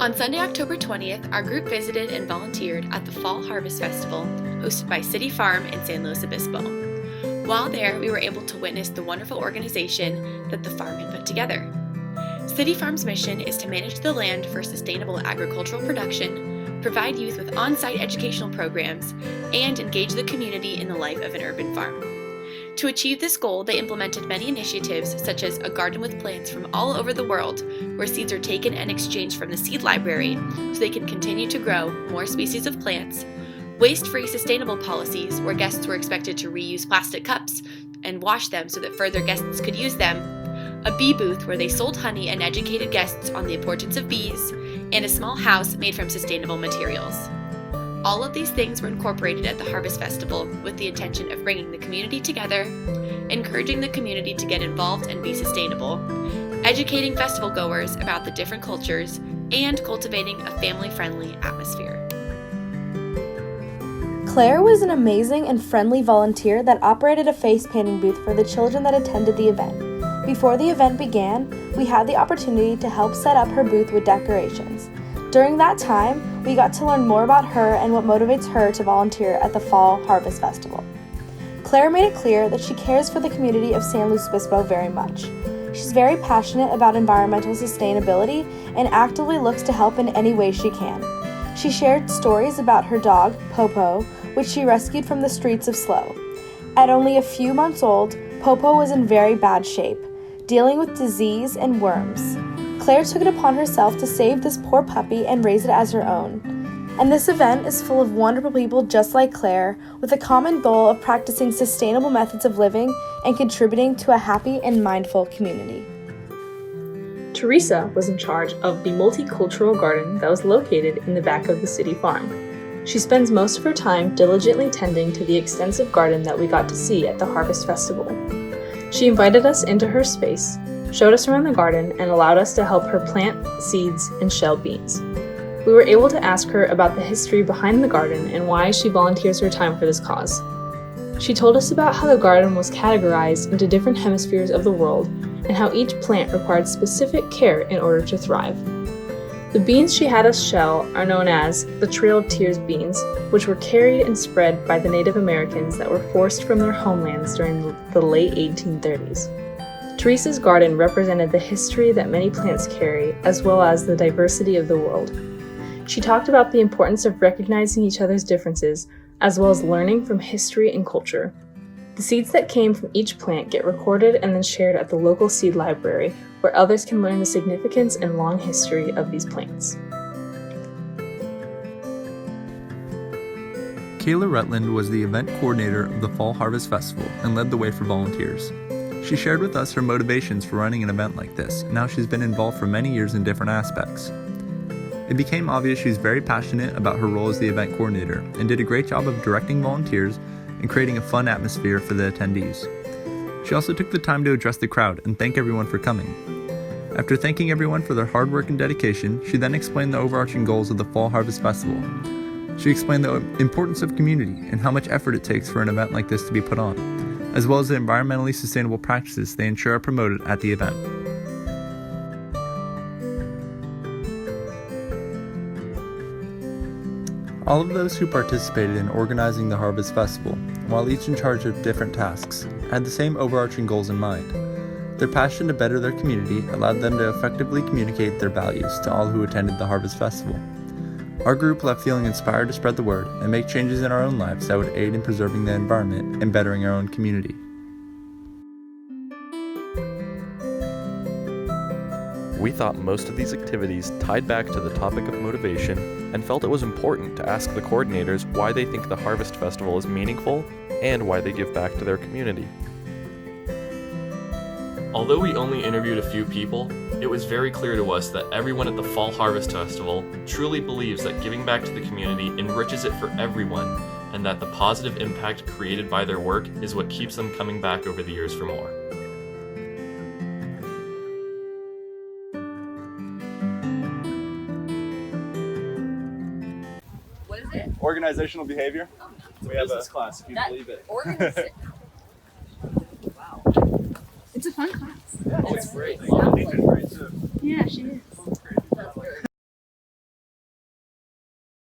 On Sunday, October 20th, our group visited and volunteered at the Fall Harvest Festival, hosted by City Farm in San Luis Obispo. While there, we were able to witness the wonderful organization that the farm had put together. City Farm's mission is to manage the land for sustainable agricultural production, provide youth with on-site educational programs, and engage the community in the life of an urban farm. To achieve this goal, they implemented many initiatives such as a garden with plants from all over the world, where seeds are taken and exchanged from the seed library so they can continue to grow more species of plants, waste-free sustainable policies where guests were expected to reuse plastic cups and wash them so that further guests could use them, a bee booth where they sold honey and educated guests on the importance of bees, and a small house made from sustainable materials. All of these things were incorporated at the Harvest Festival with the intention of bringing the community together, encouraging the community to get involved and be sustainable, educating festival goers about the different cultures, and cultivating a family-friendly atmosphere. Claire was an amazing and friendly volunteer that operated a face painting booth for the children that attended the event. Before the event began, we had the opportunity to help set up her booth with decorations. During that time, we got to learn more about her and what motivates her to volunteer at the Fall Harvest Festival. Claire made it clear that she cares for the community of San Luis Obispo very much. She's very passionate about environmental sustainability and actively looks to help in any way she can. She shared stories about her dog, Popo, which she rescued from the streets of Slough. At only a few months old, Popo was in very bad shape, dealing with disease and worms. Claire took it upon herself to save this poor puppy and raise it as her own. And this event is full of wonderful people just like Claire, with a common goal of practicing sustainable methods of living and contributing to a happy and mindful community. Teresa was in charge of the multicultural garden that was located in the back of the city farm. She spends most of her time diligently tending to the extensive garden that we got to see at the Harvest Festival. She invited us into her space, showed us around the garden, and allowed us to help her plant seeds and shell beans. We were able to ask her about the history behind the garden and why she volunteers her time for this cause. She told us about how the garden was categorized into different hemispheres of the world and how each plant required specific care in order to thrive. The beans she had us shell are known as the Trail of Tears beans, which were carried and spread by the Native Americans that were forced from their homelands during the late 1830s. Teresa's garden represented the history that many plants carry, as well as the diversity of the world. She talked about the importance of recognizing each other's differences, as well as learning from history and culture. The seeds that came from each plant get recorded and then shared at the local seed library, where others can learn the significance and long history of these plants. Kayla Rutland was the event coordinator of the Fall Harvest Festival and led the way for volunteers. She shared with us her motivations for running an event like this, and how she's been involved for many years in different aspects. It became obvious she's very passionate about her role as the event coordinator and did a great job of directing volunteers and creating a fun atmosphere for the attendees. She also took the time to address the crowd and thank everyone for coming. After thanking everyone for their hard work and dedication, she then explained the overarching goals of the Fall Harvest Festival. She explained the importance of community and how much effort it takes for an event like this to be put on, as well as the environmentally sustainable practices they ensure are promoted at the event. All of those who participated in organizing the Harvest Festival, while each in charge of different tasks, had the same overarching goals in mind. Their passion to better their community allowed them to effectively communicate their values to all who attended the Harvest Festival. Our group left feeling inspired to spread the word and make changes in our own lives that would aid in preserving the environment and bettering our own community. We thought most of these activities tied back to the topic of motivation and felt it was important to ask the coordinators why they think the Harvest Festival is meaningful and why they give back to their community. Although we only interviewed a few people, it was very clear to us that everyone at the Fall Harvest Festival truly believes that giving back to the community enriches it for everyone, and that the positive impact created by their work is what keeps them coming back over the years for more. What is it? Organizational behavior. It's we have a class, if you believe it. Wow. It's a fun class. Yeah, it's great. Yeah, she is.